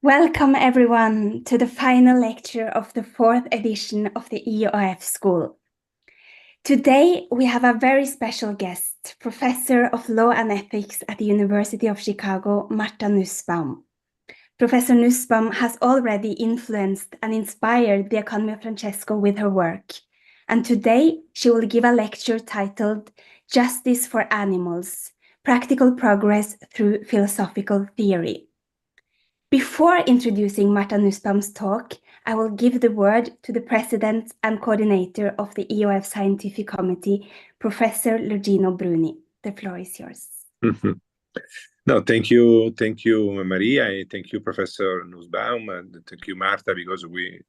Welcome everyone to the final lecture of the 4th edition of the EoF School. Today we have a very special guest, Professor of Law and Ethics at the University of Chicago, Martha Nussbaum. Professor Nussbaum has already influenced and inspired the economy of Francesco with her work, and today she will give a lecture titled Justice for Animals, Practical Progress Through Philosophical Theory. Before introducing Martha Nussbaum's talk, I will give the word to the President and Coordinator of the EoF Scientific Committee, Professor Luigino Bruni. The floor is yours. No, thank you, Maria, and thank you, Professor Nussbaum, and thank you, Martha, because we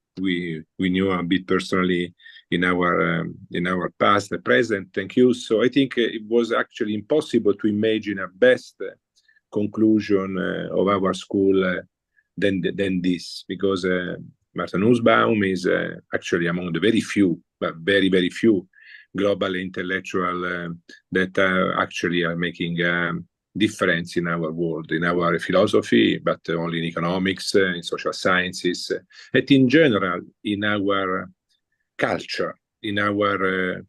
knew a bit personally in our past, the present. Thank you. So I think it was actually impossible to imagine a best conclusion of our school than this, because Martha Nussbaum is actually among the very few, but very, very few global intellectuals that actually are making difference in our world, in our philosophy, but only in economics, in social sciences, and in general in our culture, in our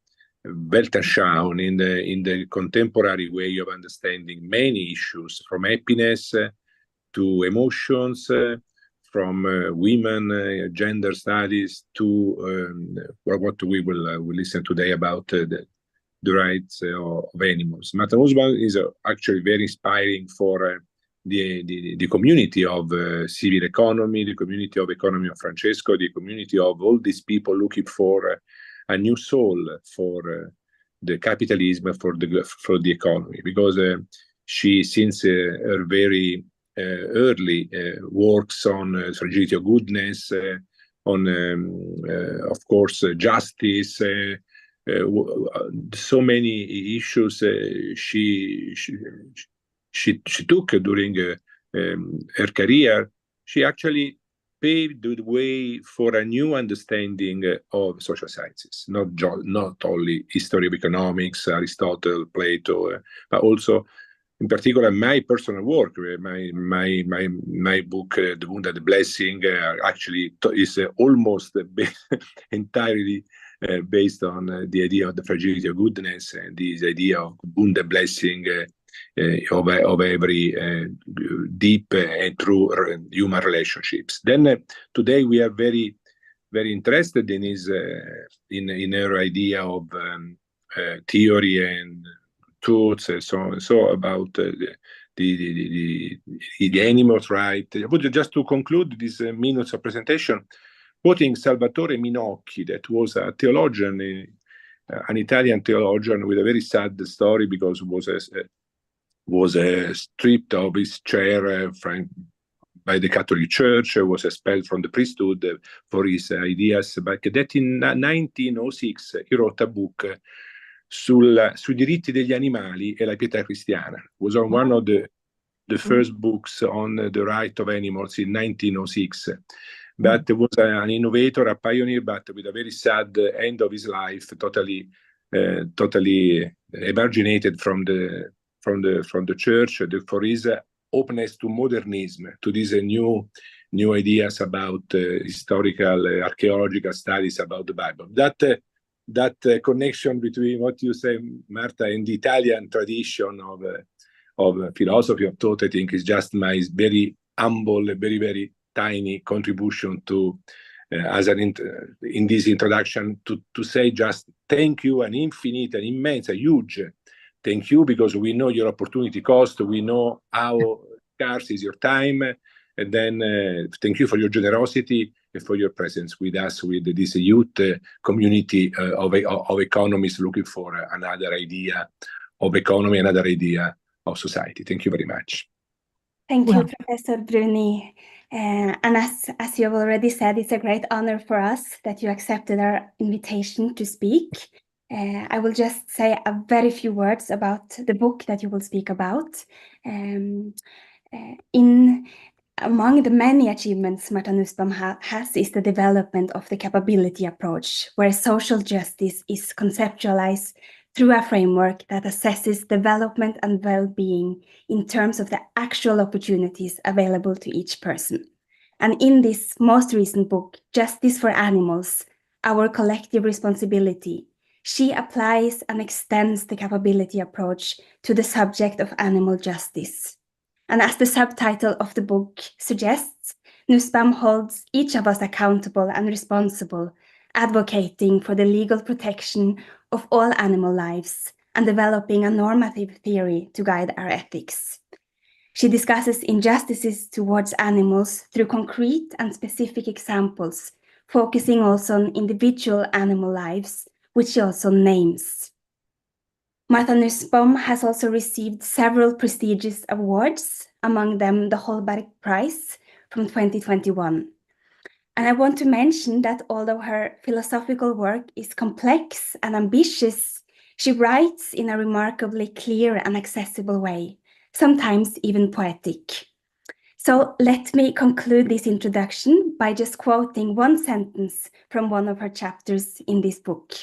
Weltanschauung, in the contemporary way of understanding many issues, from happiness to emotions, from women, gender studies, to what we will listen today about the rights of animals. Martha Nussbaum is actually very inspiring for the community of civil economy, the community of economy of Francesco, the community of all these people looking for a new soul for the capitalism, for the economy, because she, since her very early works on fragility of goodness, on of course justice, so many issues she took during her career. She actually paved the way for a new understanding of social sciences, not only history of economics, Aristotle, Plato, but also, in particular, my personal work, my book, The Wound and the Blessing, actually is almost entirely based on the idea of the fragility of goodness and this idea of wound and blessing of every deep and true human relationships. Then today we are very, very interested in in her idea of theory and truths and so on and so about the animals' right. But just to conclude these minutes of presentation, quoting Salvatore Minocchi, that was a theologian, an Italian theologian with a very sad story, because was stripped of his chair by the Catholic Church, was expelled from the priesthood for his ideas. But that in 1906 he wrote a book sui diritti degli animali e la pietà cristiana. It was on one of the first books on the right of animals in 1906. But was an innovator, a pioneer, but with a very sad end of his life, totally emarginated from the church, for his openness to modernism, to these new ideas about historical, archaeological studies about the Bible. That connection between what you say, Martha, and the Italian tradition of philosophy of thought, I think, is just my very humble, very, very tiny contribution to in this introduction to say just thank you, an infinite, an immense, a huge thank you, because we know your opportunity cost, we know how scarce is your time, and then thank you for your generosity and for your presence with us, with this youth community of economists looking for another idea of economy, another idea of society. Thank you very much. Thank you, Professor Bruni. And as you have already said, it's a great honor for us that you accepted our invitation to speak. I will just say a very few words about the book that you will speak about. Among the many achievements Martha Nussbaum has is the development of the capability approach, where social justice is conceptualized through a framework that assesses development and well-being in terms of the actual opportunities available to each person. And in this most recent book, Justice for Animals, Our Collective Responsibility, she applies and extends the capability approach to the subject of animal justice. And as the subtitle of the book suggests, Nussbaum holds each of us accountable and responsible, advocating for the legal protection of all animal lives and developing a normative theory to guide our ethics. She discusses injustices towards animals through concrete and specific examples, focusing also on individual animal lives, which she also names. Martha Nussbaum has also received several prestigious awards, among them the Holberg Prize from 2021. And I want to mention that although her philosophical work is complex and ambitious, she writes in a remarkably clear and accessible way, sometimes even poetic. So let me conclude this introduction by just quoting one sentence from one of her chapters in this book.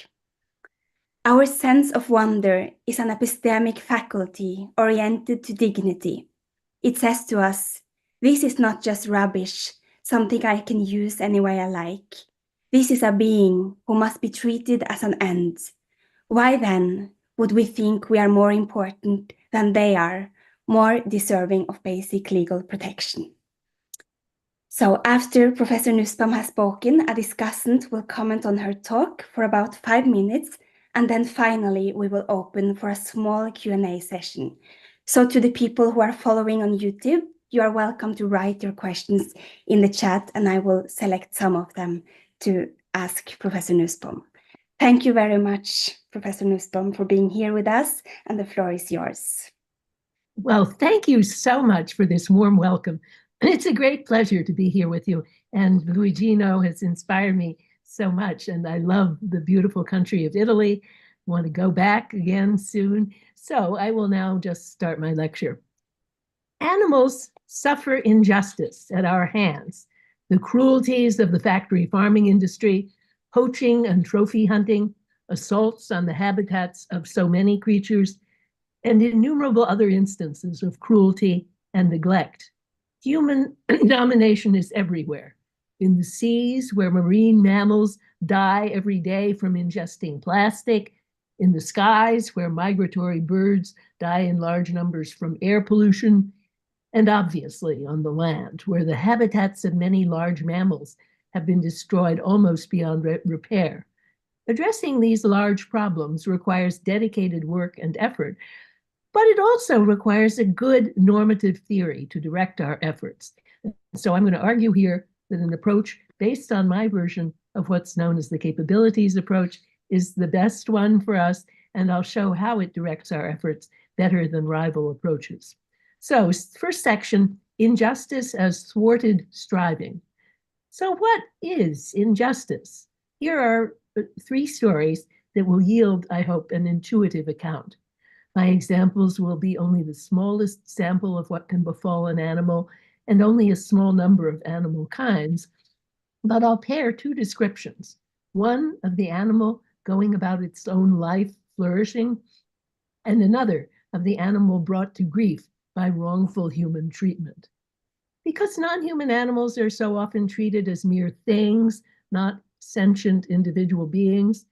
Our sense of wonder is an epistemic faculty oriented to dignity. It says to us, this is not just rubbish, something I can use any way I like. This is a being who must be treated as an end. Why then would we think we are more important than they are, more deserving of basic legal protection? So after Professor Nussbaum has spoken, a discussant will comment on her talk for about 5 minutes, and then finally we will open for a small Q&A session. So to the people who are following on YouTube, you are welcome to write your questions in the chat, and I will select some of them to ask Professor Nussbaum. Thank you very much, Professor Nussbaum, for being here with us, and the floor is yours. Well, thank you so much for this warm welcome. It's a great pleasure to be here with you. And Luigino has inspired me so much, and I love the beautiful country of Italy. Want to go back again soon. So I will now just start my lecture. Animals suffer injustice at our hands. The cruelties of the factory farming industry, poaching and trophy hunting, assaults on the habitats of so many creatures, and innumerable other instances of cruelty and neglect. Human domination is everywhere. In the seas, where marine mammals die every day from ingesting plastic, in the skies, where migratory birds die in large numbers from air pollution, and obviously on the land, where the habitats of many large mammals have been destroyed almost beyond repair. Addressing these large problems requires dedicated work and effort, but it also requires a good normative theory to direct our efforts. So I'm going to argue here that an approach based on my version of what's known as the capabilities approach is the best one for us, and I'll show how it directs our efforts better than rival approaches. So first section, injustice as thwarted striving. So what is injustice? Here are 3 stories that will yield, I hope, an intuitive account. My examples will be only the smallest sample of what can befall an animal and only a small number of animal kinds, but I'll pair 2 descriptions. One of the animal going about its own life flourishing, and another of the animal brought to grief by wrongful human treatment. Because non-human animals are so often treated as mere things, not sentient individual beings,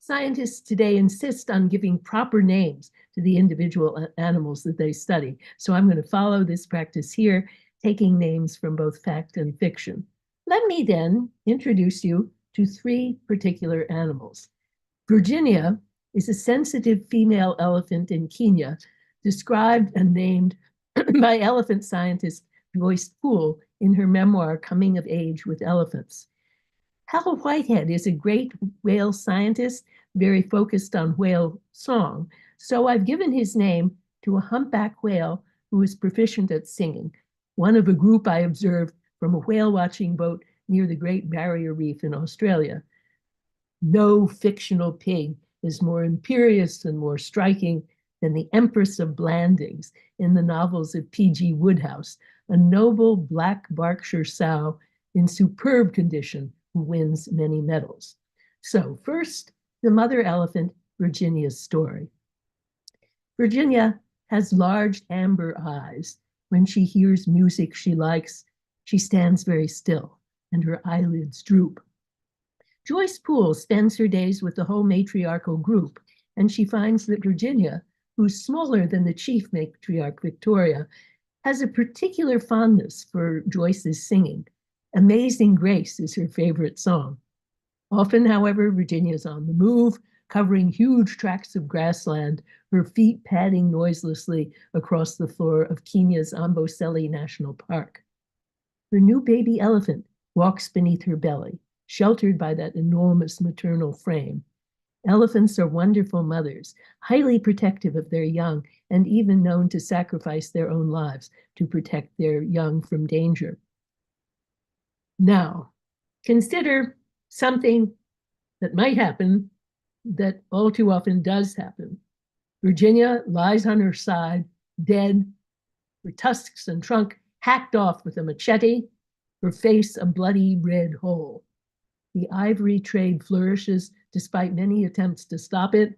scientists today insist on giving proper names to the individual animals that they study. So I'm going to follow this practice here, taking names from both fact and fiction. Let me then introduce you to 3 particular animals. Virginia is a sensitive female elephant in Kenya, described and named by elephant scientist Joyce Poole in her memoir, Coming of Age with Elephants. Hal Whitehead is a great whale scientist, very focused on whale song. So I've given his name to a humpback whale who is proficient at singing, one of a group I observed from a whale watching boat near the Great Barrier Reef in Australia. No fictional pig is more imperious and more striking than the Empress of Blandings in the novels of P.G. Wodehouse, a noble black Berkshire sow in superb condition who wins many medals. So first, the mother elephant, Virginia's story. Virginia has large amber eyes. When she hears music she likes, She stands very still, and her eyelids droop. Joyce Poole spends her days with the whole matriarchal group, and she finds that Virginia, who's smaller than the chief matriarch, Victoria, has a particular fondness for Joyce's singing. Amazing Grace is her favorite song. Often, however, Virginia's on the move, covering huge tracts of grassland, her feet padding noiselessly across the floor of Kenya's Amboseli National Park. Her new baby elephant walks beneath her belly, sheltered by that enormous maternal frame. Elephants are wonderful mothers, highly protective of their young, and even known to sacrifice their own lives to protect their young from danger. Now, consider something that might happen that all too often does happen. Virginia lies on her side, dead, her tusks and trunk hacked off with a machete, her face a bloody red hole. The ivory trade flourishes despite many attempts to stop it,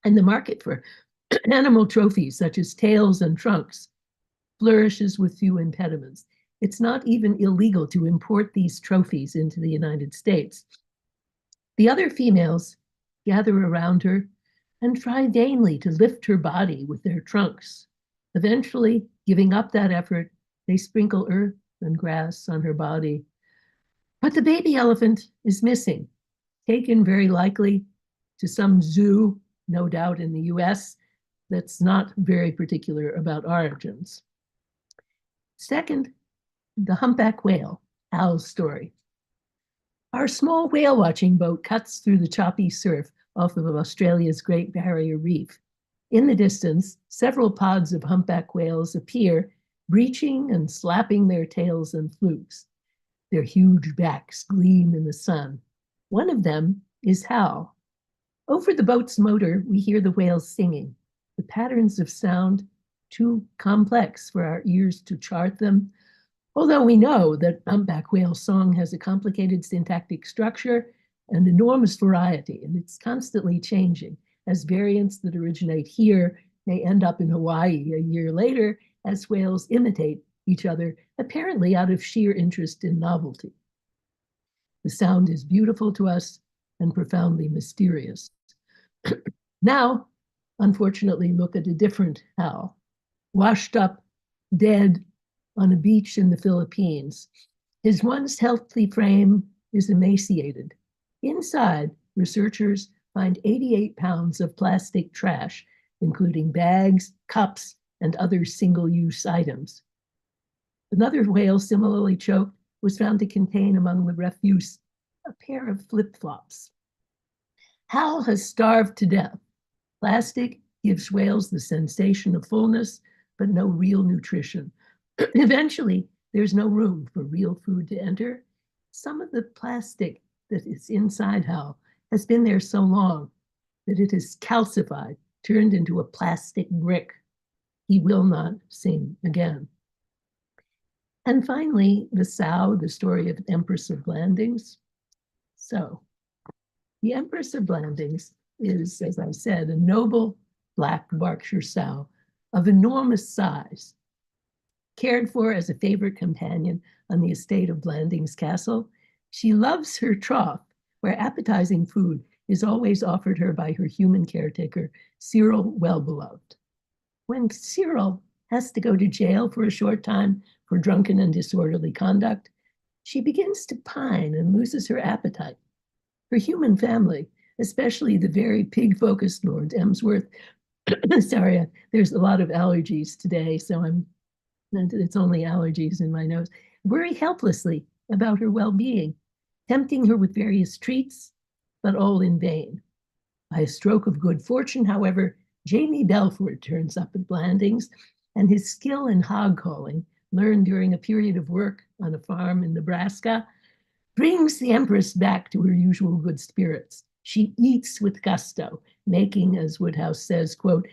and the market for animal trophies such as tails and trunks flourishes with few impediments. It's not even illegal to import these trophies into the United States. The other females gather around her and try vainly to lift her body with their trunks. Eventually, giving up that effort, they sprinkle earth and grass on her body. But the baby elephant is missing, taken very likely to some zoo, no doubt in the US, that's not very particular about origins. Second, the humpback whale, Al's story. Our small whale watching boat cuts through the choppy surf off of Australia's Great Barrier Reef. In the distance, several pods of humpback whales appear, breaching and slapping their tails and flukes. Their huge backs gleam in the sun. One of them is Hal. Over the boat's motor, we hear the whales singing. The patterns of sound, too complex for our ears to chart them, although we know that humpback whale song has a complicated syntactic structure and enormous variety, and it's constantly changing, as variants that originate here may end up in Hawaii a year later as whales imitate each other, apparently out of sheer interest in novelty. The sound is beautiful to us and profoundly mysterious. Now, unfortunately, look at a different Hal, washed up, dead, on a beach in the Philippines. His once healthy frame is emaciated. Inside, researchers find 88 pounds of plastic trash, including bags, cups, and other single-use items. Another whale similarly choked was found to contain among the refuse a pair of flip-flops. Hal has starved to death. Plastic gives whales the sensation of fullness, but no real nutrition. Eventually, there's no room for real food to enter. Some of the plastic that is inside Hal has been there so long that it is calcified, turned into a plastic brick. He will not sing again. And finally, the sow, the story of Empress of Blandings. So, the Empress of Blandings is, as I said, a noble black Berkshire sow of enormous size, cared for as a favorite companion on the estate of Blandings Castle. She loves her trough, where appetizing food is always offered her by her human caretaker, Cyril Wellbeloved. When Cyril has to go to jail for a short time for drunken and disorderly conduct, she begins to pine and loses her appetite. Her human family, especially the very pig-focused Lord Emsworth, sorry, there's a lot of allergies today, so it's only allergies in my nose, worry helplessly about her well-being, tempting her with various treats, but all in vain. By a stroke of good fortune, however, Jamie Belford turns up at Blandings, and his skill in hog calling, learned during a period of work on a farm in Nebraska, brings the Empress back to her usual good spirits. She eats with gusto, making, as Woodhouse says, quote,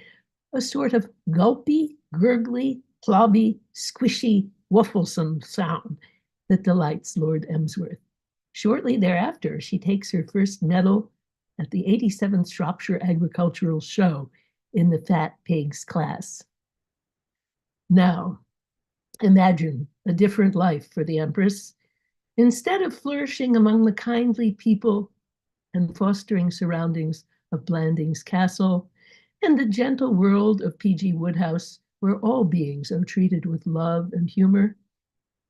a sort of gulpy, gurgly, plobby, squishy, wafflesome sound that delights Lord Emsworth. Shortly thereafter, she takes her first medal at the 87th Shropshire Agricultural Show in the fat pigs class. Now, imagine a different life for the Empress. Instead of flourishing among the kindly people and fostering surroundings of Blandings Castle and the gentle world of P.G. Wodehouse, where all beings are treated with love and humor,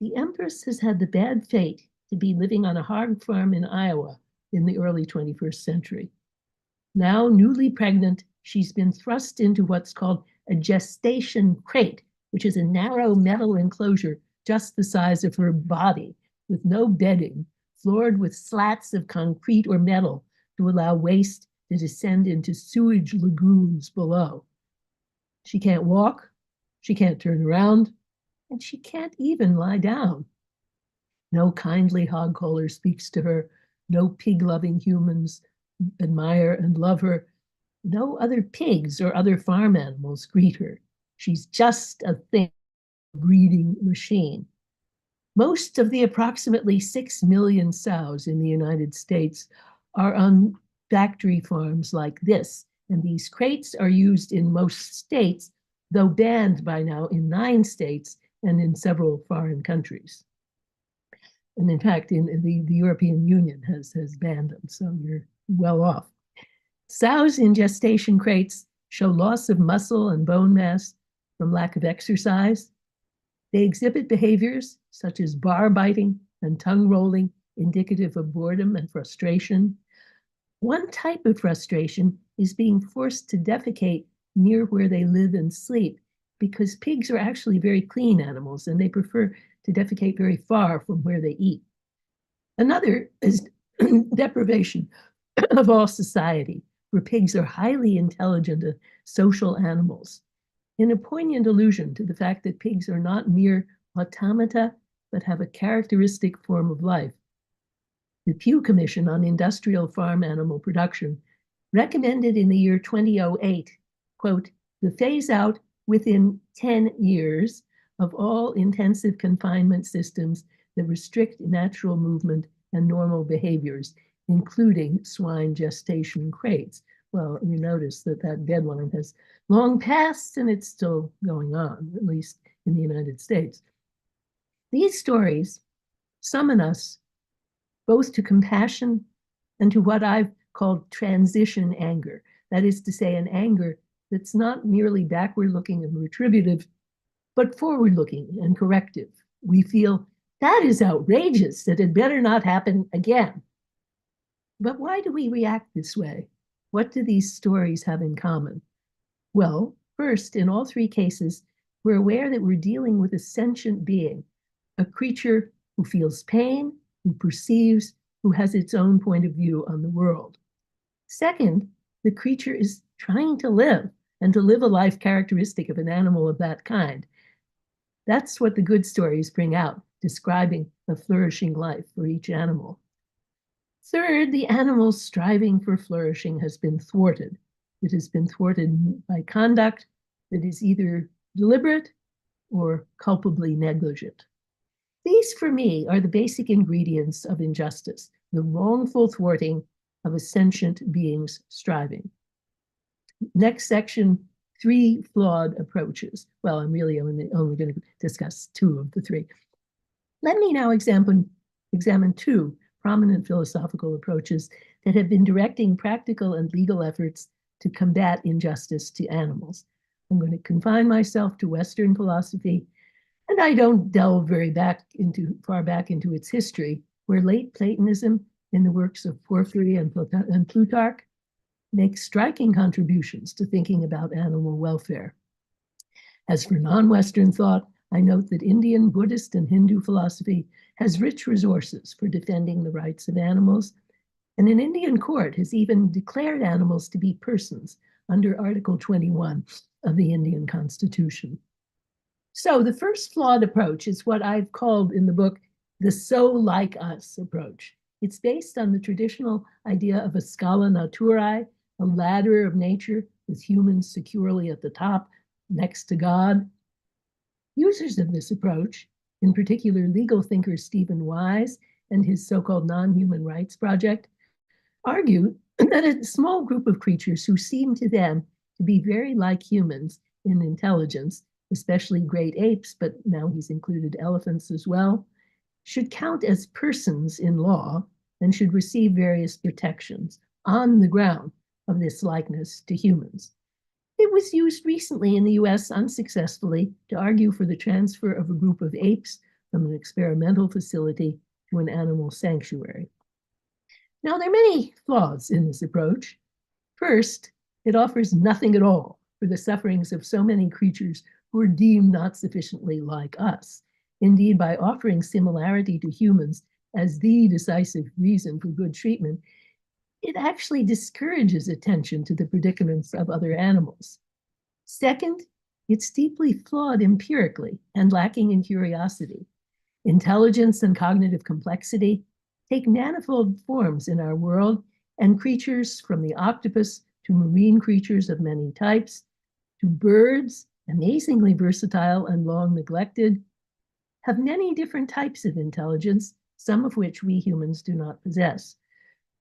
the Empress has had the bad fate to be living on a hog farm in Iowa in the early 21st century. Now newly pregnant, she's been thrust into what's called a gestation crate, which is a narrow metal enclosure just the size of her body, with no bedding, floored with slats of concrete or metal to allow waste to descend into sewage lagoons below. She can't walk, she can't turn around, and she can't even lie down. No kindly hog caller speaks to her, no pig-loving humans admire and love her, no other pigs or other farm animals greet her. She's just a thing, a breeding machine. Most of the approximately 6 million sows in the United States are on factory farms like this, and these crates are used in most states, though banned by now in 9 states and in several foreign countries. And in fact, in the European Union has banned them, so you're well off. Sows in gestation crates show loss of muscle and bone mass from lack of exercise. They exhibit behaviors such as bar biting and tongue rolling, indicative of boredom and frustration. One type of frustration is being forced to defecate near where they live and sleep, because pigs are actually very clean animals and they prefer to defecate very far from where they eat. Another is deprivation of all society, where pigs are highly intelligent social animals, in a poignant allusion to the fact that pigs are not mere automata, but have a characteristic form of life. The Pew Commission on Industrial Farm Animal Production recommended in the year 2008, quote, the phase out within 10 years of all intensive confinement systems that restrict natural movement and normal behaviors, including swine gestation crates. Well, you notice that deadline has long passed and it's still going on, at least in the United States. These stories summon us both to compassion and to what I've called transition anger. That is to say, an anger that's not merely backward-looking and retributive, but forward-looking and corrective. We feel, that is outrageous, that it better not happen again. But why do we react this way? What do these stories have in common? Well, first, in all 3 cases, we're aware that we're dealing with a sentient being, a creature who feels pain, who perceives, who has its own point of view on the world. Second, the creature is trying to live, and to live a life characteristic of an animal of that kind. That's what the good stories bring out, describing a flourishing life for each animal. Third, the animal's striving for flourishing has been thwarted. It has been thwarted by conduct that is either deliberate or culpably negligent. These, for me, are the basic ingredients of injustice, the wrongful thwarting of a sentient being's striving. Next section, 3 flawed approaches. Well, I'm really only going to discuss 2 of the 3. Let me now examine 2 prominent philosophical approaches that have been directing practical and legal efforts to combat injustice to animals. I'm going to confine myself to Western philosophy, and I don't delve very far back into its history, where late Platonism in the works of Porphyry and Plutarch makes striking contributions to thinking about animal welfare. As for non-Western thought, I note that Indian, Buddhist, and Hindu philosophy has rich resources for defending the rights of animals, and an Indian court has even declared animals to be persons under Article 21 of the Indian Constitution. So the first flawed approach is what I've called in the book the so like us approach. It's based on the traditional idea of a scala naturae, a ladder of nature with humans securely at the top next to God. Users of this approach, in particular legal thinker Stephen Wise and his so-called non-human rights project, argue that a small group of creatures who seem to them to be very like humans in intelligence especially great apes, but now he's included elephants as well, should count as persons in law and should receive various protections on the ground of this likeness to humans. It was used recently in the US unsuccessfully to argue for the transfer of a group of apes from an experimental facility to an animal sanctuary. Now, there are many flaws in this approach. First, it offers nothing at all for the sufferings of so many creatures who are deemed not sufficiently like us. Indeed, by offering similarity to humans as the decisive reason for good treatment, it actually discourages attention to the predicaments of other animals. Second, it's deeply flawed empirically and lacking in curiosity. Intelligence and cognitive complexity take manifold forms in our world, and creatures from the octopus to marine creatures of many types, to birds, amazingly versatile and long neglected, have many different types of intelligence, some of which we humans do not possess.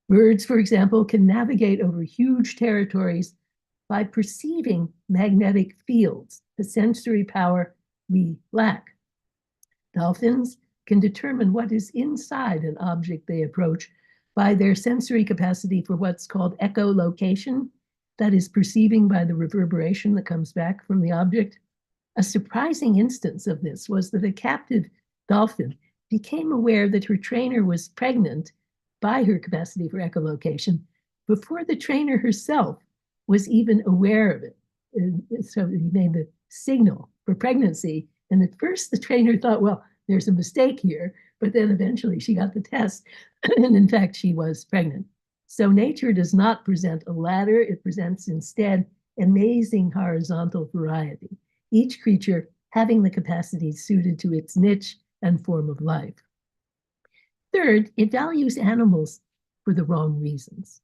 Birds, for example, can navigate over huge territories by perceiving magnetic fields, the sensory power we lack. Dolphins can determine what is inside an object they approach by their sensory capacity for what's called echolocation, that is, perceiving by the reverberation that comes back from the object. A surprising instance of this was that a captive dolphin became aware that her trainer was pregnant by her capacity for echolocation before the trainer herself was even aware of it. So he made the signal for pregnancy. And at first the trainer thought, well, there's a mistake here, but then eventually she got the test, and in fact, she was pregnant. So nature does not present a ladder, it presents instead amazing horizontal variety, each creature having the capacity suited to its niche and form of life. Third, it values animals for the wrong reasons.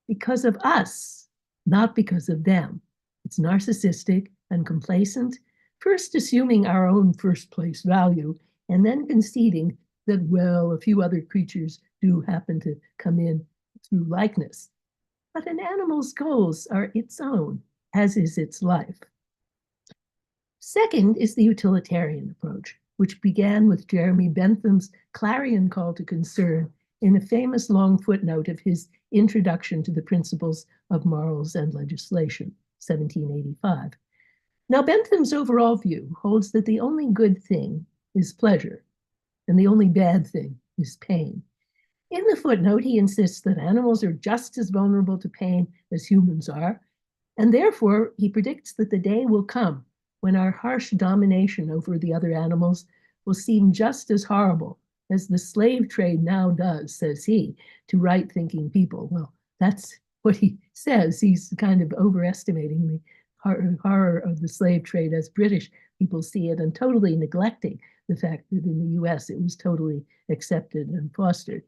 Because of us, not because of them. It's narcissistic and complacent, first assuming our own first place value, and then conceding that, well, a few other creatures do happen to come in through likeness. But an animal's goals are its own, as is its life. Second is the utilitarian approach, which began with Jeremy Bentham's clarion call to concern in a famous long footnote of his Introduction to the Principles of Morals and Legislation, 1785. Now, Bentham's overall view holds that the only good thing is pleasure, and the only bad thing is pain. In the footnote, he insists that animals are just as vulnerable to pain as humans are, and therefore he predicts that the day will come when our harsh domination over the other animals will seem just as horrible as the slave trade now does, says he, to right-thinking people. Well, that's what he says. He's kind of overestimating the horror of the slave trade as British people see it, and totally neglecting the fact that in the US it was totally accepted and fostered.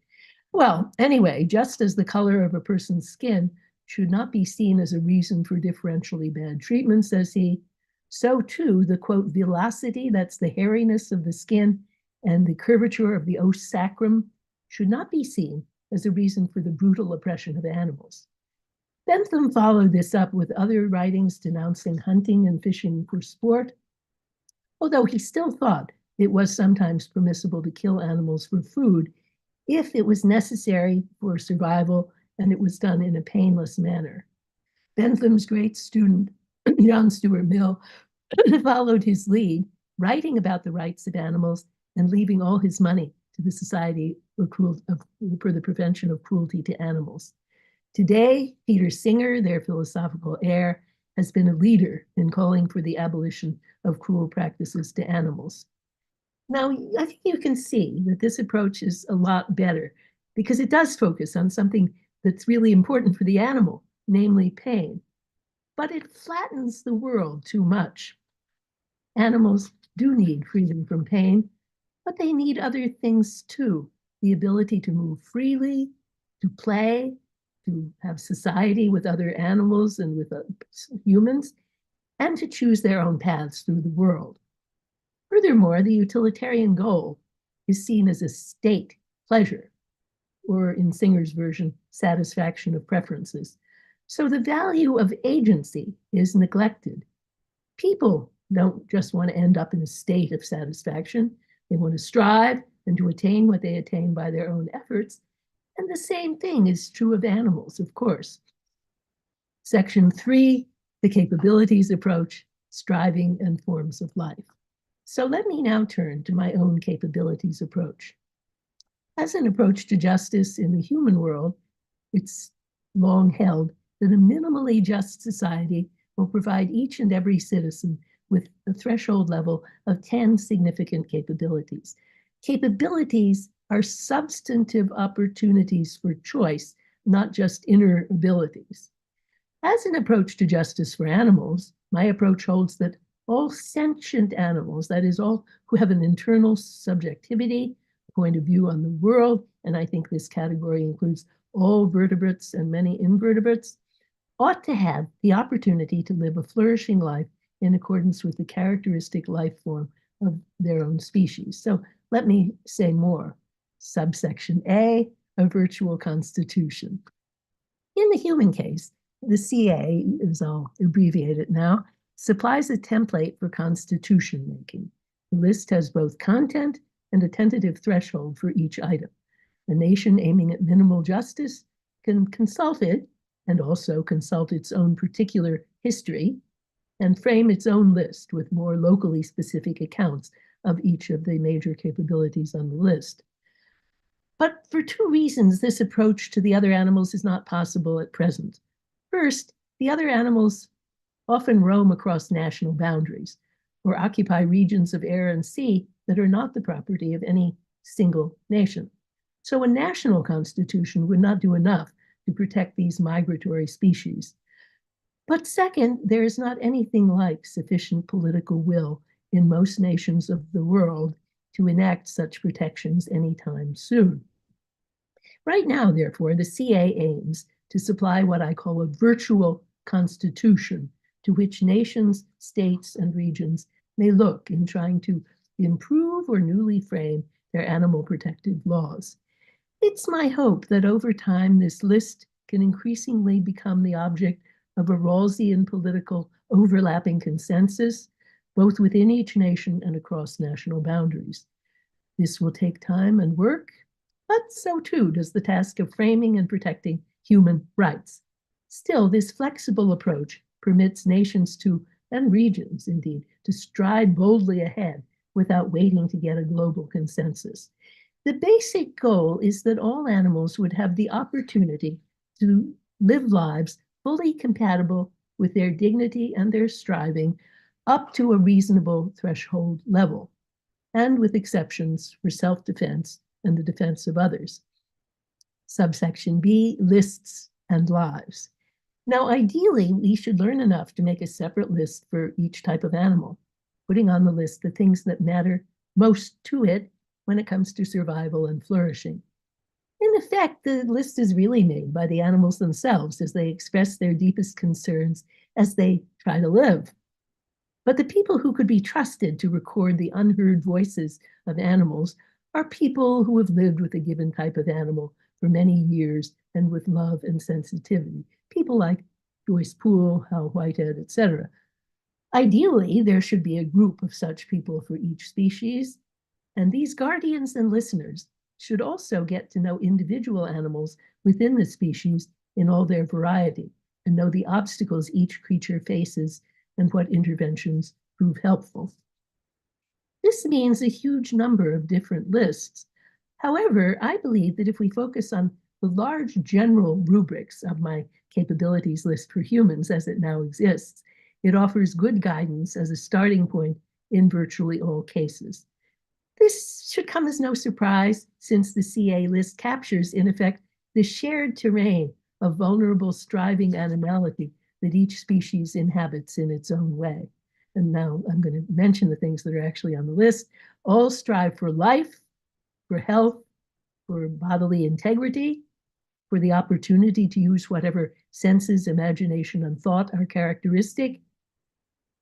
Well, anyway, just as the color of a person's skin should not be seen as a reason for differentially bad treatment, says he, so too the, quote, velocity, that's the hairiness of the skin, and the curvature of the os sacrum should not be seen as a reason for the brutal oppression of animals. Bentham followed this up with other writings denouncing hunting and fishing for sport, although he still thought it was sometimes permissible to kill animals for food if it was necessary for survival and it was done in a painless manner. Bentham's great student, John Stuart Mill, followed his lead, writing about the rights of animals and leaving all his money to the Society for the Prevention of Cruelty to Animals. Today, Peter Singer, their philosophical heir, has been a leader in calling for the abolition of cruel practices to animals. Now, I think you can see that this approach is a lot better because it does focus on something that's really important for the animal, namely pain. But it flattens the world too much. Animals do need freedom from pain, but they need other things too. The ability to move freely, to play, to have society with other animals and with humans, and to choose their own paths through the world. Furthermore, the utilitarian goal is seen as a state pleasure, or in Singer's version, satisfaction of preferences. So the value of agency is neglected. People don't just want to end up in a state of satisfaction. They want to strive and to attain what they attain by their own efforts. And the same thing is true of animals, of course. Section 3, the capabilities approach, striving and forms of life. So let me now turn to my own capabilities approach. As an approach to justice in the human world, it's long held that a minimally just society will provide each and every citizen with a threshold level of 10 significant capabilities. Capabilities are substantive opportunities for choice, not just inner abilities. As an approach to justice for animals, my approach holds that all sentient animals, that is, all who have an internal subjectivity, point of view on the world, and I think this category includes all vertebrates and many invertebrates, ought to have the opportunity to live a flourishing life in accordance with the characteristic life form of their own species. So let me say more. Subsection A, a virtual constitution. In the human case, the CA, as I'll abbreviate it now, supplies a template for constitution making. The list has both content and a tentative threshold for each item. A nation aiming at minimal justice can consult it and also consult its own particular history and frame its own list with more locally specific accounts of each of the major capabilities on the list. But for two reasons, this approach to the other animals is not possible at present. First, the other animals often roam across national boundaries or occupy regions of air and sea that are not the property of any single nation. So a national constitution would not do enough to protect these migratory species. But second, there is not anything like sufficient political will in most nations of the world to enact such protections anytime soon. Right now, therefore, the CA aims to supply what I call a virtual constitution to which nations, states, and regions may look in trying to improve or newly frame their animal protective laws. It's my hope that over time this list can increasingly become the object of a Rawlsian political overlapping consensus, both within each nation and across national boundaries. This will take time and work, but so too does the task of framing and protecting human rights. Still, this flexible approach permits nations to, and regions indeed, to stride boldly ahead without waiting to get a global consensus. The basic goal is that all animals would have the opportunity to live lives fully compatible with their dignity and their striving up to a reasonable threshold level, and with exceptions for self-defense and the defense of others. Subsection B, lists and lives. Now, ideally, we should learn enough to make a separate list for each type of animal, putting on the list the things that matter most to it when it comes to survival and flourishing. In effect, the list is really made by the animals themselves as they express their deepest concerns as they try to live. But the people who could be trusted to record the unheard voices of animals are people who have lived with a given type of animal for many years and with love and sensitivity. People like Joyce Poole, Hal Whitehead, etc. Ideally, there should be a group of such people for each species, and these guardians and listeners should also get to know individual animals within the species in all their variety and know the obstacles each creature faces and what interventions prove helpful. This means a huge number of different lists. However, I believe that if we focus on the large general rubrics of my capabilities list for humans as it now exists, it offers good guidance as a starting point in virtually all cases. This should come as no surprise, since the CA list captures, in effect, the shared terrain of vulnerable, striving animality that each species inhabits in its own way. And now I'm going to mention the things that are actually on the list. All strive for life, for health, for bodily integrity, for the opportunity to use whatever senses, imagination, and thought are characteristic.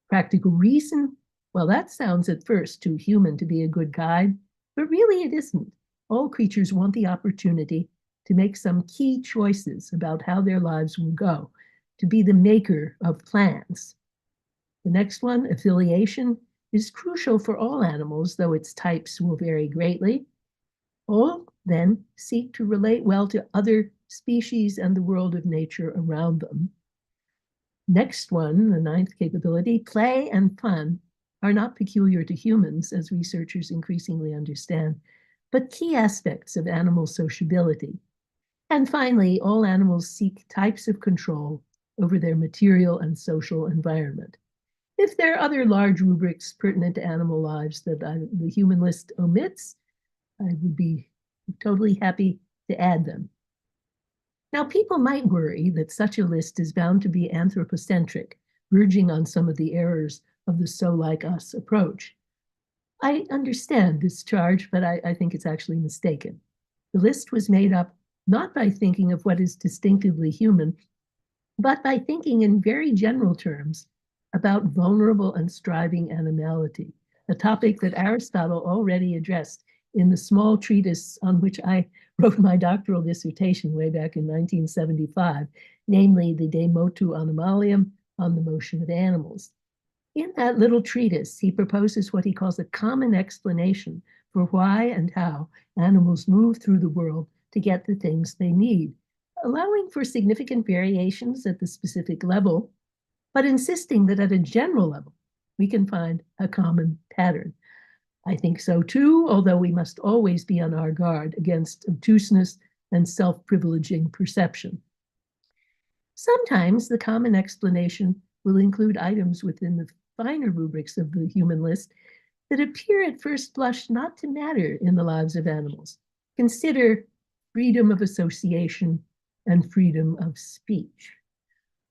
Practical reason, well, that sounds at first too human to be a good guide, but really it isn't. All creatures want the opportunity to make some key choices about how their lives will go, to be the maker of plans. The next one, affiliation, is crucial for all animals, though its types will vary greatly. All then seek to relate well to other species and the world of nature around them. Next one, the ninth capability, play and fun are not peculiar to humans, as researchers increasingly understand, but key aspects of animal sociability. And finally, all animals seek types of control over their material and social environment. If there are other large rubrics pertinent to animal lives that the human list omits, I would be totally happy to add them. Now, people might worry that such a list is bound to be anthropocentric, verging on some of the errors of the so like us approach. I understand this charge, but I think it's actually mistaken. The list was made up not by thinking of what is distinctively human, but by thinking in very general terms about vulnerable and striving animality, a topic that Aristotle already addressed in the small treatise on which I wrote my doctoral dissertation way back in 1975, namely the De Motu Animalium, on the motion of animals. In that little treatise, he proposes what he calls a common explanation for why and how animals move through the world to get the things they need, allowing for significant variations at the specific level, but insisting that at a general level, we can find a common pattern. I think so too, although we must always be on our guard against obtuseness and self-privileging perception. Sometimes the common explanation will include items within the finer rubrics of the human list that appear at first blush not to matter in the lives of animals. Consider freedom of association and freedom of speech.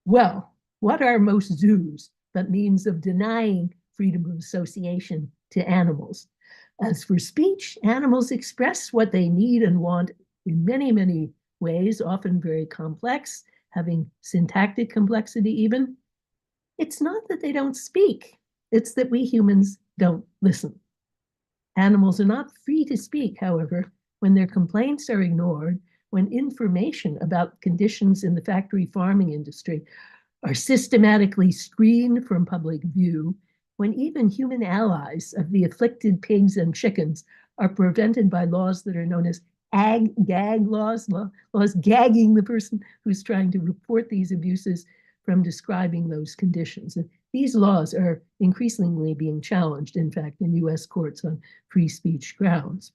Well, what are most zoos but means of denying freedom of association to animals? As for speech, animals express what they need and want in many, many ways, often very complex, having syntactic complexity even. It's not that they don't speak, it's that we humans don't listen. Animals are not free to speak, however, when their complaints are ignored, when information about conditions in the factory farming industry are systematically screened from public view, when even human allies of the afflicted pigs and chickens are prevented by laws that are known as gag laws, laws gagging the person who's trying to report these abuses from describing those conditions. And these laws are increasingly being challenged, in fact, in US courts on free speech grounds.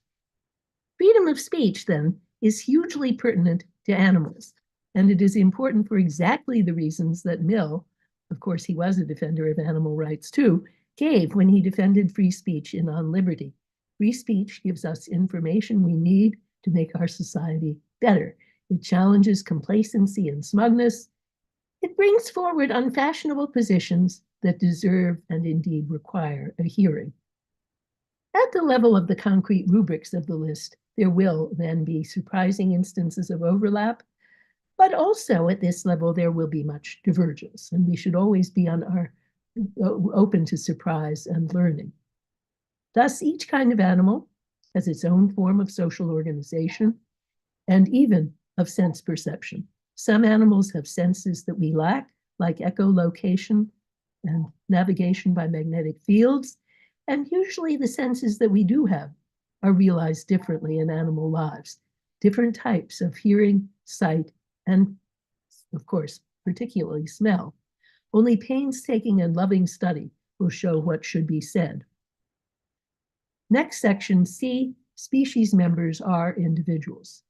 Freedom of speech, then, is hugely pertinent to animals, and it is important for exactly the reasons that Mill, of course he was a defender of animal rights too, gave when he defended free speech in On Liberty. Free speech gives us information we need to make our society better. It challenges complacency and smugness. It brings forward unfashionable positions that deserve and indeed require a hearing. At the level of the concrete rubrics of the list, there will then be surprising instances of overlap, but also at this level, there will be much divergence, and we should always be on our open to surprise and learning. Thus, each kind of animal has its own form of social organization and even of sense perception. Some animals have senses that we lack, like echolocation and navigation by magnetic fields, and usually the senses that we do have are realized differently in animal lives. Different types of hearing, sight, and, of course, particularly smell. Only painstaking and loving study will show what should be said. Next section, C, species members are individuals.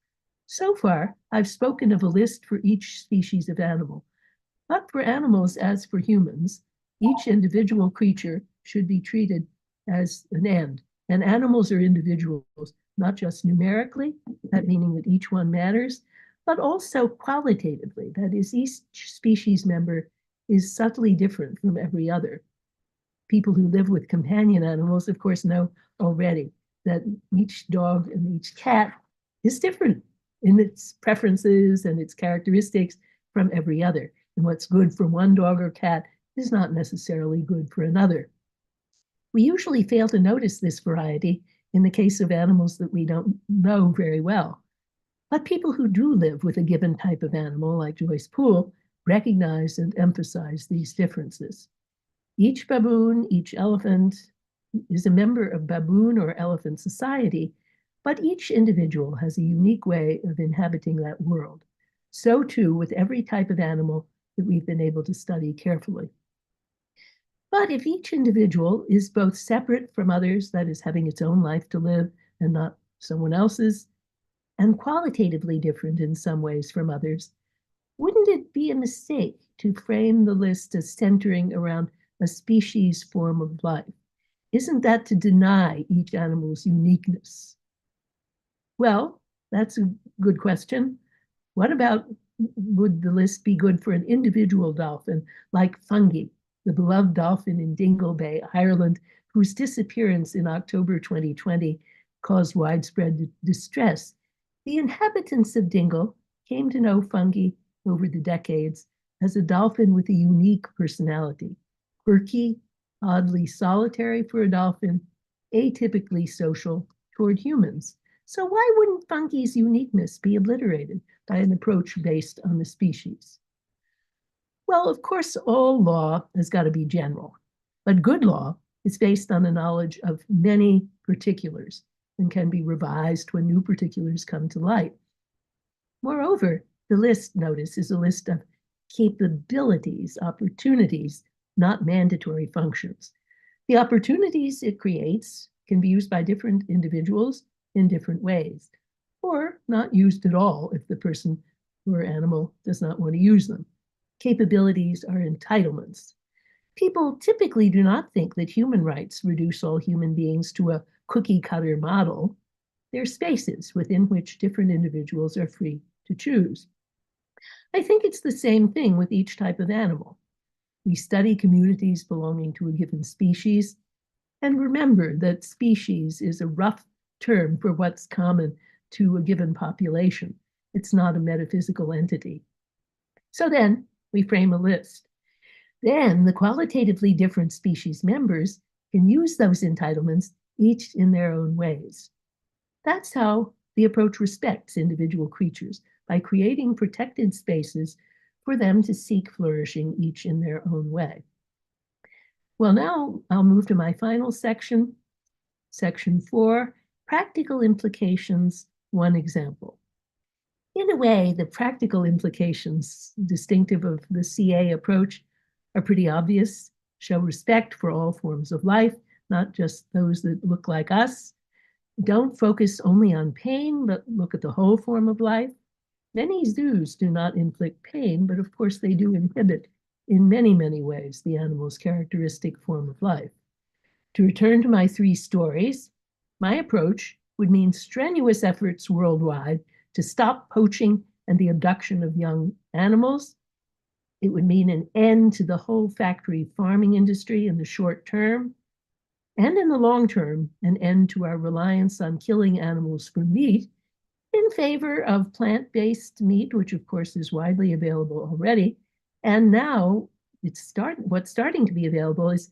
So far, I've spoken of a list for each species of animal, but for animals as for humans, each individual creature should be treated as an end. And animals are individuals, not just numerically, that meaning that each one matters, but also qualitatively, that is, each species member is subtly different from every other. People who live with companion animals, of course, know already that each dog and each cat is different in its preferences and its characteristics from every other. And what's good for one dog or cat is not necessarily good for another. We usually fail to notice this variety in the case of animals that we don't know very well. But people who do live with a given type of animal, like Joyce Poole, recognize and emphasize these differences. Each baboon, each elephant is a member of baboon or elephant society, but each individual has a unique way of inhabiting that world. So too with every type of animal that we've been able to study carefully. But if each individual is both separate from others, that is, having its own life to live and not someone else's, and qualitatively different in some ways from others, wouldn't it be a mistake to frame the list as centering around a species form of life? Isn't that to deny each animal's uniqueness? Well, that's a good question. What about, would the list be good for an individual dolphin like Fungi, the beloved dolphin in Dingle Bay, Ireland, whose disappearance in October 2020 caused widespread distress? The inhabitants of Dingle came to know Fungi over the decades as a dolphin with a unique personality, quirky, oddly solitary for a dolphin, atypically social toward humans. So why wouldn't Fungi's uniqueness be obliterated by an approach based on the species? Well, of course, all law has got to be general, but good law is based on the knowledge of many particulars and can be revised when new particulars come to light. Moreover, the list, notice, is a list of capabilities, opportunities, not mandatory functions. The opportunities it creates can be used by different individuals in different ways, or not used at all if the person or animal does not want to use them. Capabilities are entitlements. People typically do not think that human rights reduce all human beings to a cookie-cutter model. They're spaces within which different individuals are free to choose. I think it's the same thing with each type of animal. We study communities belonging to a given species, and remember that species is a rough term for what's common to a given population. It's not a metaphysical entity. So then we frame a list. Then the qualitatively different species members can use those entitlements, each in their own ways. That's how the approach respects individual creatures, by creating protected spaces for them to seek flourishing, each in their own way. Well, now I'll move to my final section, section 4, practical implications, one example. In a way, the practical implications distinctive of the CA approach are pretty obvious. Show respect for all forms of life, not just those that look like us. Don't focus only on pain, but look at the whole form of life. Many zoos do not inflict pain, but of course they do inhibit in many, many ways the animal's characteristic form of life. To return to my 3 stories, my approach would mean strenuous efforts worldwide to stop poaching and the abduction of young animals. It would mean an end to the whole factory farming industry in the short term, and in the long term, an end to our reliance on killing animals for meat in favor of plant-based meat, which of course is widely available already. And now what's starting to be available is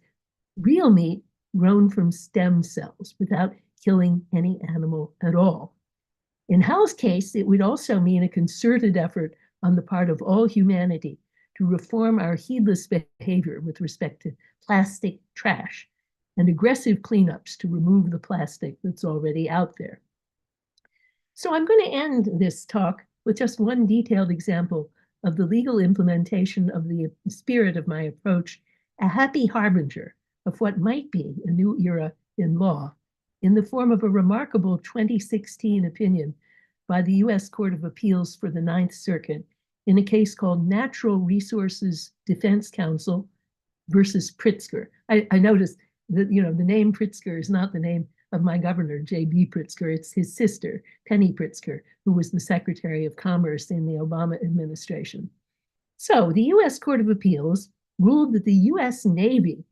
real meat grown from stem cells without killing any animal at all. In Hal's case, it would also mean a concerted effort on the part of all humanity to reform our heedless behavior with respect to plastic trash and aggressive cleanups to remove the plastic that's already out there. So I'm going to end this talk with just one detailed example of the legal implementation of the spirit of my approach, a happy harbinger of what might be a new era in law, in the form of a remarkable 2016 opinion by the U.S. Court of Appeals for the Ninth Circuit in a case called Natural Resources Defense Council versus Pritzker. I noticed that, the name Pritzker is not the name of my governor, J.B. Pritzker. It's his sister, Penny Pritzker, who was the Secretary of Commerce in the Obama administration. So the U.S. Court of Appeals ruled that the U.S. Navy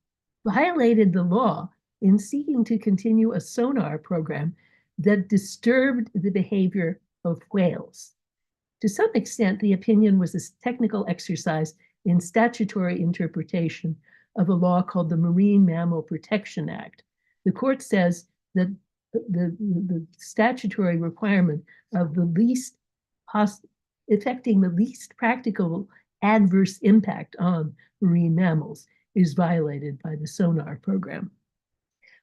violated the law in seeking to continue a sonar program that disturbed the behavior of whales. To some extent, the opinion was a technical exercise in statutory interpretation of a law called the Marine Mammal Protection Act. The court says that the statutory requirement of affecting the least practical adverse impact on marine mammals is violated by the sonar program.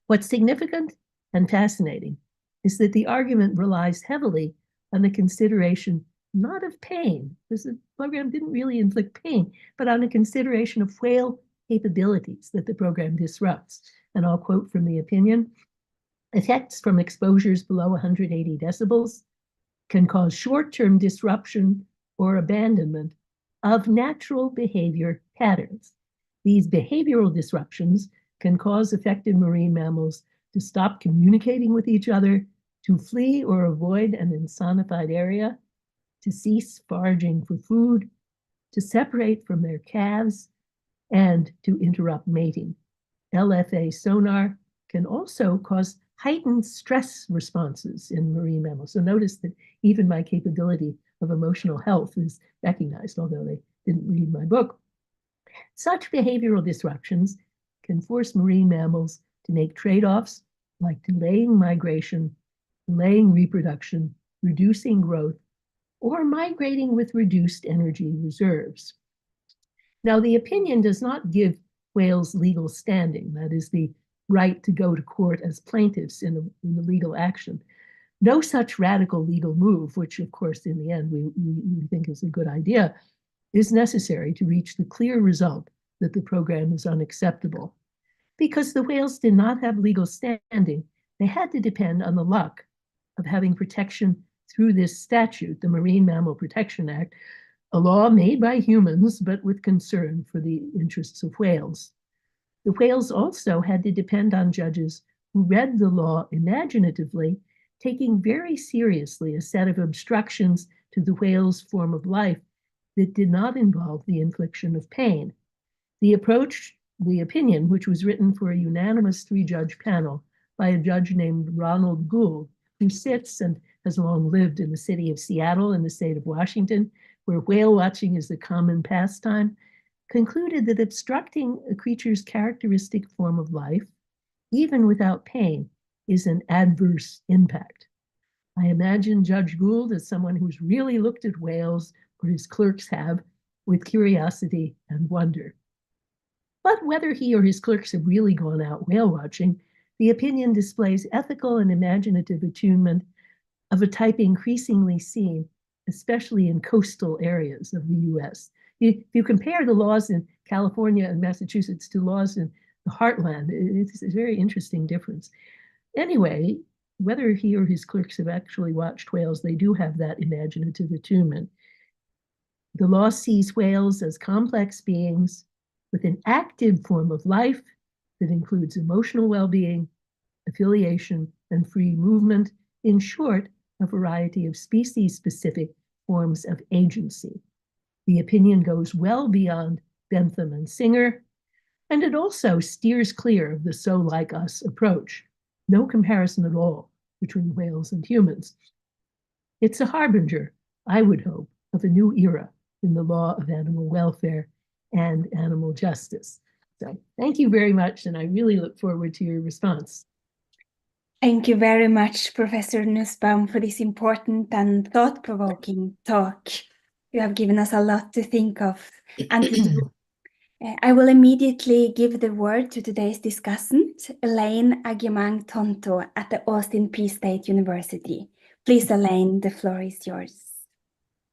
What's significant and fascinating is that the argument relies heavily on the consideration not of pain, because the program didn't really inflict pain, but on a consideration of whale capabilities that the program disrupts. And I'll quote from the opinion: effects from exposures below 180 decibels can cause short-term disruption or abandonment of natural behavior patterns. These behavioral disruptions can cause affected marine mammals to stop communicating with each other, to flee or avoid an insonified area, to cease foraging for food, to separate from their calves, and to interrupt mating. LFA sonar can also cause heightened stress responses in marine mammals. So notice that even my capability of emotional health is recognized, although they didn't read my book. Such behavioral disruptions can force marine mammals to make trade-offs like delaying migration, delaying reproduction, reducing growth, or migrating with reduced energy reserves. Now, the opinion does not give whales legal standing, that is, the right to go to court as plaintiffs in a legal action. No such radical legal move, which of course in the end we think is a good idea, is necessary to reach the clear result that the program is unacceptable. Because the whales did not have legal standing, they had to depend on the luck of having protection through this statute, the Marine Mammal Protection Act, a law made by humans, but with concern for the interests of whales. The whales also had to depend on judges who read the law imaginatively, taking very seriously a set of obstructions to the whale's form of life that did not involve the infliction of pain. The opinion, which was written for a unanimous 3-judge panel by a judge named Ronald Gould, who sits and has long lived in the city of Seattle in the state of Washington, where whale watching is a common pastime, concluded that obstructing a creature's characteristic form of life, even without pain, is an adverse impact. I imagine Judge Gould as someone who's really looked at whales, or his clerks have, with curiosity and wonder. But whether he or his clerks have really gone out whale watching, the opinion displays ethical and imaginative attunement of a type increasingly seen, especially in coastal areas of the US. If you compare the laws in California and Massachusetts to laws in the heartland, it's a very interesting difference. Anyway, whether he or his clerks have actually watched whales, they do have that imaginative attunement. The law sees whales as complex beings with an active form of life that includes emotional well-being, affiliation, and free movement. In short, a variety of species-specific forms of agency. The opinion goes well beyond Bentham and Singer, and it also steers clear of the "so like us" approach. No comparison at all between whales and humans. It's a harbinger, I would hope, of a new era in the law of animal welfare and animal justice. So thank you very much, and I really look forward to your response. Thank you very much, Professor Nussbaum, for this important and thought-provoking talk. You have given us a lot to think of and to do. I will immediately give the word to today's discussant, Elaine Agyemang Tontoh at the Austin Peay State University. Please, Elaine, the floor is yours.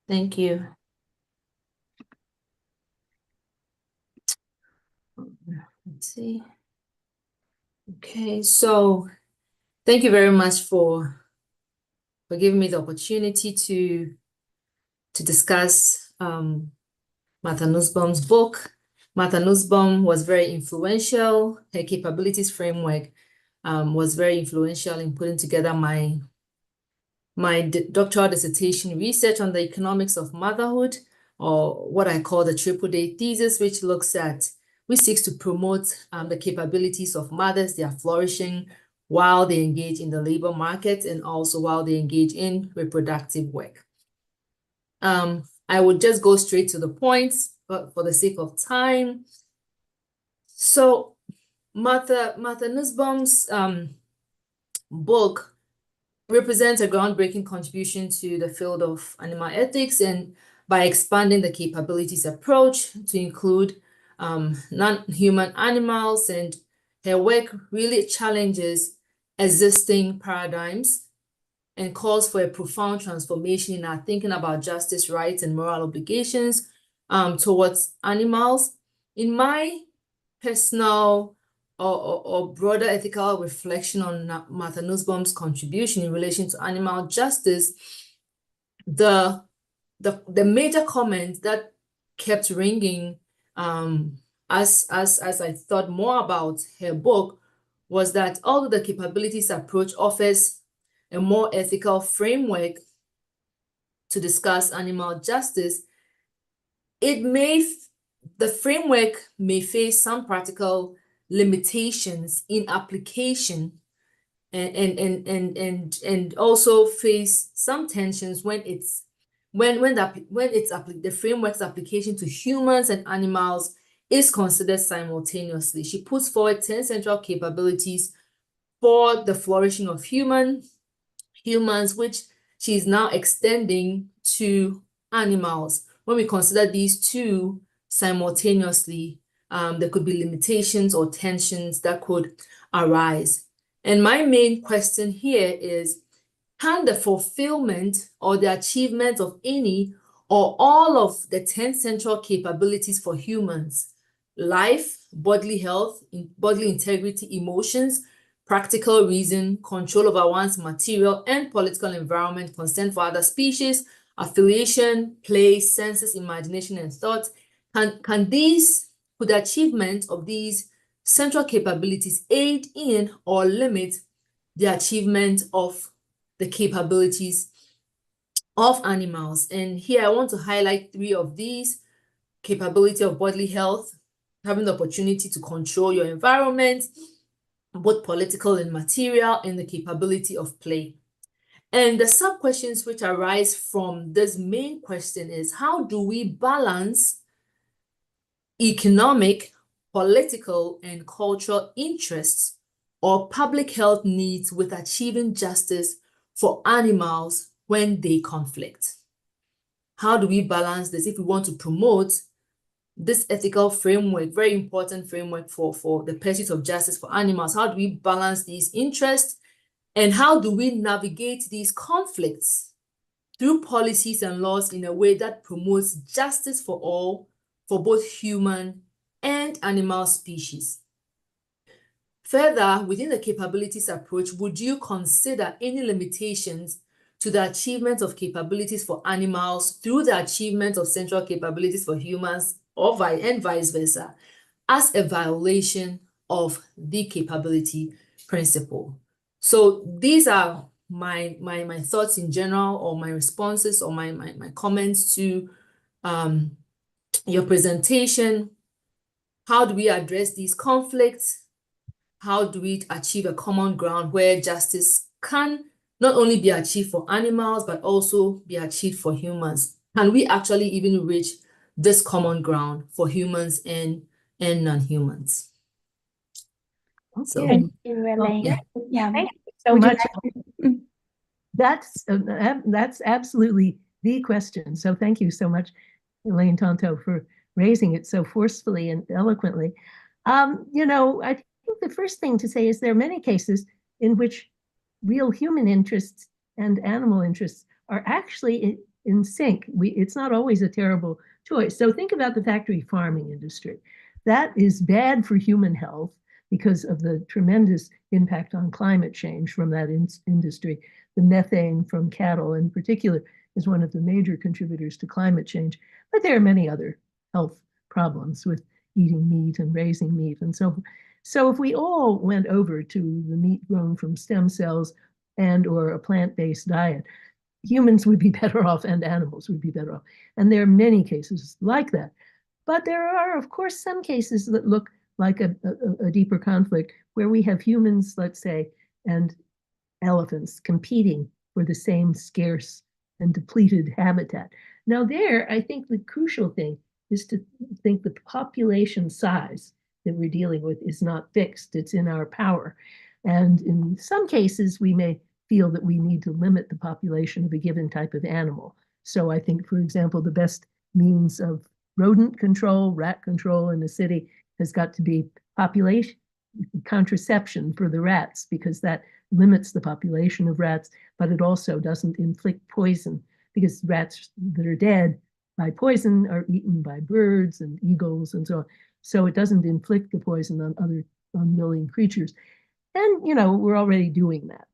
Thank you. Let's see. Okay, so thank you very much for giving me the opportunity to discuss Martha Nussbaum's book. Martha Nussbaum was very influential. Her capabilities framework was very influential in putting together my doctoral dissertation research on the economics of motherhood, or what I call the triple day thesis, which seeks to promote the capabilities of mothers, their flourishing while they engage in the labor market and also while they engage in reproductive work. I would just go straight to the points, but for the sake of time. So Martha Nussbaum's book represents a groundbreaking contribution to the field of animal ethics, and by expanding the capabilities approach to include non-human animals, and her work really challenges existing paradigms and calls for a profound transformation in our thinking about justice, rights, and moral obligations towards animals. In my personal or broader ethical reflection on Martha Nussbaum's contribution in relation to animal justice, the major comment that kept ringing as I thought more about her book was that although the capabilities approach offers a more ethical framework to discuss animal justice, the framework may face some practical limitations in application and also face some tensions when the framework's application to humans and animals is considered simultaneously. She puts forward 10 central capabilities for the flourishing of humans, which she is now extending to animals. When we consider these two simultaneously, there could be limitations or tensions that could arise. And my main question here is, can the fulfillment or the achievement of any or all of the 10 central capabilities for humans, life, bodily health, bodily integrity, emotions, practical reason, control over one's material and political environment, consent for other species, affiliation, play, senses, imagination, and thought, could the achievement of these central capabilities aid in or limit the achievement of the capabilities of animals? And here I want to highlight 3 of these: capability of bodily health, having the opportunity to control your environment, both political and material, and the capability of play. And the sub-questions which arise from this main question is, how do we balance economic, political, and cultural interests or public health needs with achieving justice for animals when they conflict? How do we balance this if we want to promote this ethical framework, very important framework for the pursuit of justice for animals? How do we balance these interests, and how do we navigate these conflicts through policies and laws in a way that promotes justice for all, for both human and animal species? Further, within the capabilities approach, would you consider any limitations to the achievement of capabilities for animals through the achievement of central capabilities for humans, and vice versa, as a violation of the capability principle? So these are my thoughts in general, or my responses, or my comments to your presentation. How do we address these conflicts? How do we achieve a common ground where justice can not only be achieved for animals, but also be achieved for humans? Can we actually even reach this common ground for humans and non-humans? Okay. Thank you, Elaine. Okay. Yeah. Thank you so Would you much. That's absolutely the question. So thank you so much, Elaine Tontoh, for raising it so forcefully and eloquently. I think the first thing to say is there are many cases in which real human interests and animal interests are actually in sync. It's not always a terrible choice. So think about the factory farming industry. That is bad for human health because of the tremendous impact on climate change from that industry. The methane from cattle in particular is one of the major contributors to climate change. But there are many other health problems with eating meat and raising meat and so forth. So if we all went over to the meat grown from stem cells or a plant-based diet, humans would be better off and animals would be better off. And there are many cases like that. But there are, of course, some cases that look like a deeper conflict where we have humans, let's say, and elephants competing for the same scarce and depleted habitat. Now there, I think the crucial thing is to think the population size that we're dealing with is not fixed, it's in our power. And in some cases, we may feel that we need to limit the population of a given type of animal. So I think, for example, the best means of rodent control, rat control in the city has got to be population contraception for the rats, because that limits the population of rats, but it also doesn't inflict poison, because rats that are dead by poison are eaten by birds and eagles and so on. So it doesn't inflict the poison on other unwilling creatures. And, we're already doing that.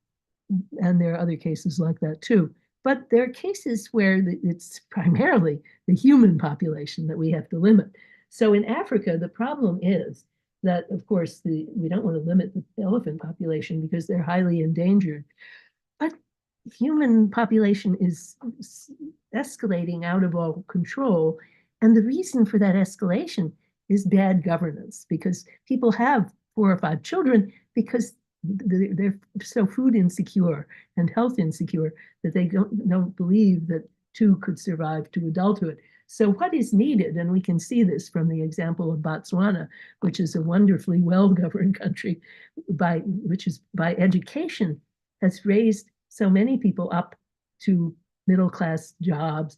And there are other cases like that too. But there are cases where it's primarily the human population that we have to limit. So in Africa, the problem is that, of course, we don't want to limit the elephant population because they're highly endangered. But human population is escalating out of all control. And the reason for that escalation is bad governance, because people have 4 or 5 children because they're so food insecure and health insecure that they don't believe that 2 could survive to adulthood. So what is needed, and we can see this from the example of Botswana, which is a wonderfully well-governed country, which is by education, has raised so many people up to middle-class jobs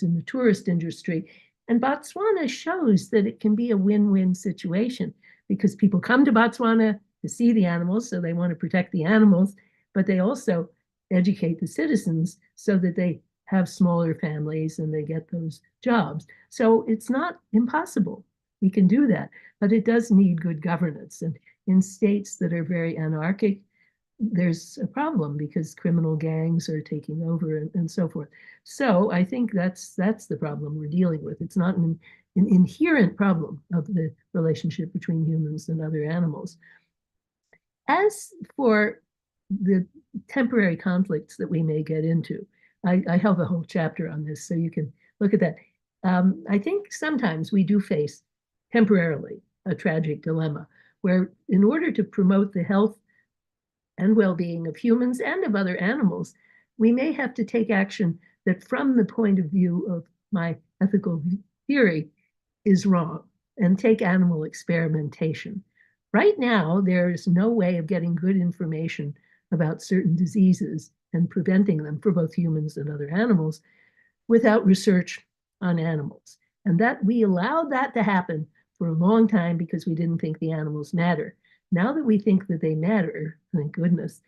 in the tourist industry. And Botswana shows that it can be a win-win situation, because people come to Botswana to see the animals, so they want to protect the animals, but they also educate the citizens so that they have smaller families and they get those jobs. So it's not impossible. We can do that, but it does need good governance. And in states that are very anarchic, there's a problem because criminal gangs are taking over and so forth. So I think that's the problem we're dealing with. It's not an inherent problem of the relationship between humans and other animals. As for the temporary conflicts that we may get into, I have a whole chapter on this, so you can look at that. I think sometimes we do face temporarily a tragic dilemma where, in order to promote the health and well-being of humans and of other animals, we may have to take action that, from the point of view of my ethical theory, is wrong, and take animal experimentation. Right now, there is no way of getting good information about certain diseases and preventing them for both humans and other animals without research on animals. And that we allowed that to happen for a long time because we didn't think the animals matter. Now that we think that they matter, thank goodness,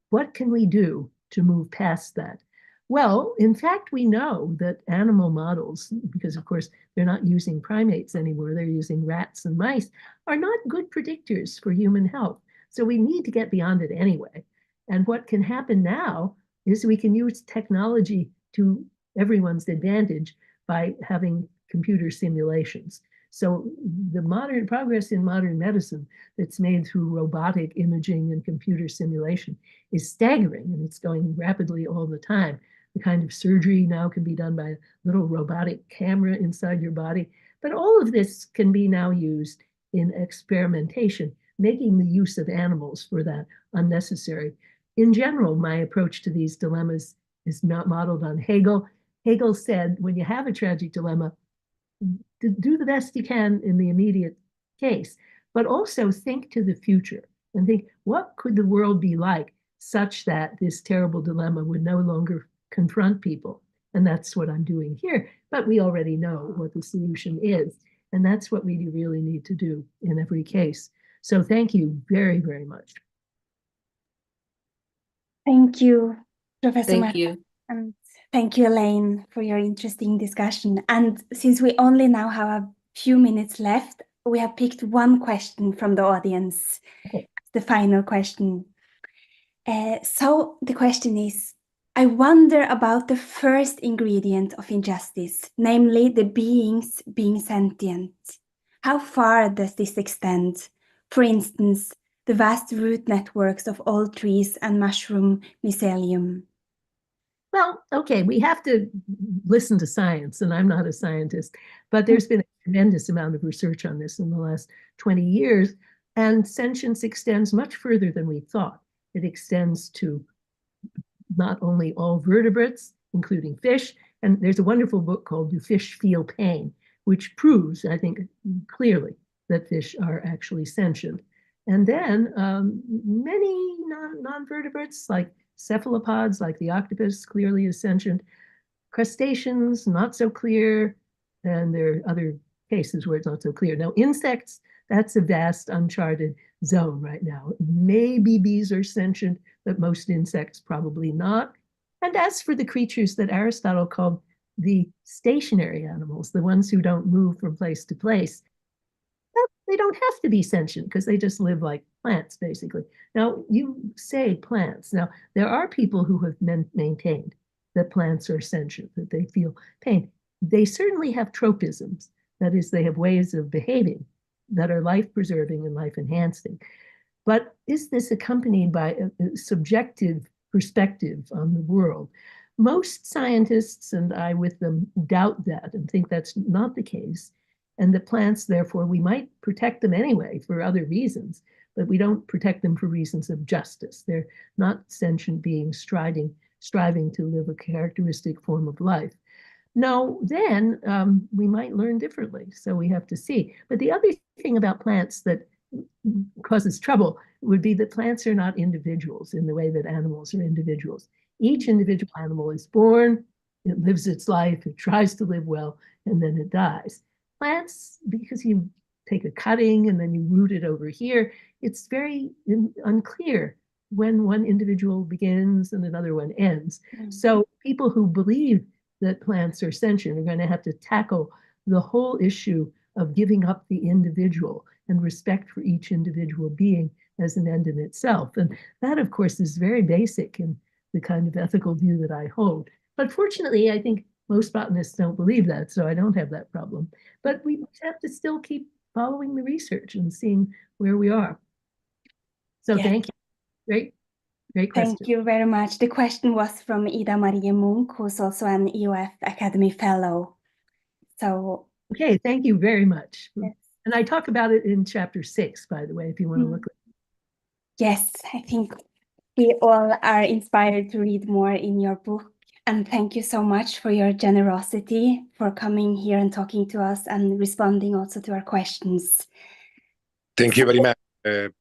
what can we do to move past that? Well, in fact, we know that animal models, because of course they're not using primates anymore, they're using rats and mice, are not good predictors for human health. So we need to get beyond it anyway. And what can happen now is we can use technology to everyone's advantage by having computer simulations. So the modern progress in modern medicine that's made through robotic imaging and computer simulation is staggering, and it's going rapidly all the time. The kind of surgery now can be done by a little robotic camera inside your body. But all of this can be now used in experimentation, making the use of animals for that unnecessary. In general, my approach to these dilemmas is not modeled on Hegel. Hegel said, when you have a tragic dilemma, do the best you can in the immediate case, but also think to the future and think, what could the world be like such that this terrible dilemma would no longer confront people? And that's what I'm doing here. But we already know what the solution is. And that's what we really need to do in every case. So thank you very, very much. Thank you, Professor Thank Marta. you. And thank you, Elaine, for your interesting discussion. And since we only now have a few minutes left, we have picked one question from the audience, the final question. So the question is, I wonder about the first ingredient of injustice, namely the beings being sentient. How far does this extend? For instance, the vast root networks of all trees and mushroom mycelium. Well, okay, we have to listen to science, and I'm not a scientist, but there's been a tremendous amount of research on this in the last 20 years, and sentience extends much further than we thought. It extends to not only all vertebrates, including fish, and there's a wonderful book called Do Fish Feel Pain, which proves, I think, clearly that fish are actually sentient. And then many non-vertebrates, like cephalopods, like the octopus, clearly is sentient. Crustaceans, not so clear. And there are other cases where it's not so clear. Now, insects, that's a vast uncharted zone right now. Maybe bees are sentient, but most insects probably not. And as for the creatures that Aristotle called the stationary animals, the ones who don't move from place to place, they don't have to be sentient because they just live like plants, basically. Now, you say plants. Now, there are people who have maintained that plants are sentient, that they feel pain. They certainly have tropisms. That is, they have ways of behaving that are life-preserving and life-enhancing. But is this accompanied by a subjective perspective on the world? Most scientists, and I with them, doubt that and think that's not the case. And the plants, therefore, we might protect them anyway for other reasons, but we don't protect them for reasons of justice. They're not sentient beings striving to live a characteristic form of life. No, then we might learn differently. So we have to see. But the other thing about plants that causes trouble would be that plants are not individuals in the way that animals are individuals. Each individual animal is born, it lives its life, it tries to live well, and then it dies. Plants, because you take a cutting and then you root it over here, it's very unclear when one individual begins and another one ends. So people who believe that plants are sentient are going to have to tackle the whole issue of giving up the individual and respect for each individual being as an end in itself. And that, of course, is very basic in the kind of ethical view that I hold. But fortunately, I think most botanists don't believe that, so I don't have that problem. But we have to still keep following the research and seeing where we are. So Yeah. thank you. Great question. Thank you very much. The question was from Ida Marie Munk, who's also an EoF Academy Fellow. So, okay, thank you very much. Yes. And I talk about it in chapter 6, by the way, if you want to look at it. Yes, I think we all are inspired to read more in your book. And thank you so much for your generosity, for coming here and talking to us and responding also to our questions. Thank you very much,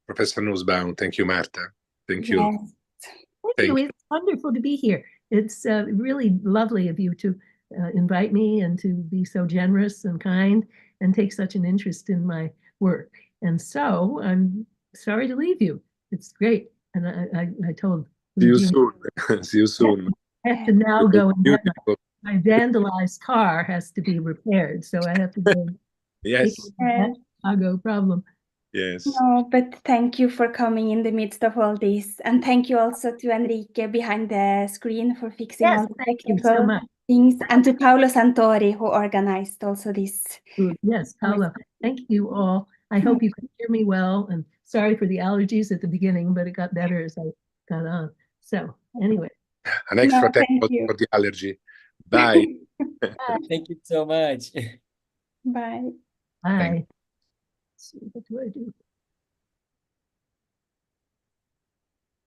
Professor Nussbaum. Thank you, Marta. Thank you. Yes. Thank you. It's wonderful to be here. It's really lovely of you to invite me and to be so generous and kind and take such an interest in my work. And so I'm sorry to leave you. It's great. And I told See you soon. See you soon. I have to now go and get my vandalized car has to be repaired. So I have to go. Yes. Chicago problem. Yes. No, but thank you for coming in the midst of all this. And thank you also to Enrique behind the screen for fixing all the technical things. And to Paolo Santori, who organized also this. Yes, Paolo. Thank you all. I hope you can hear me well. And sorry for the allergies at the beginning, but it got better as I got on. So anyway. An extra thank you for the allergy. Bye. Thank you so much. Bye. Bye. Let's see, what do I do?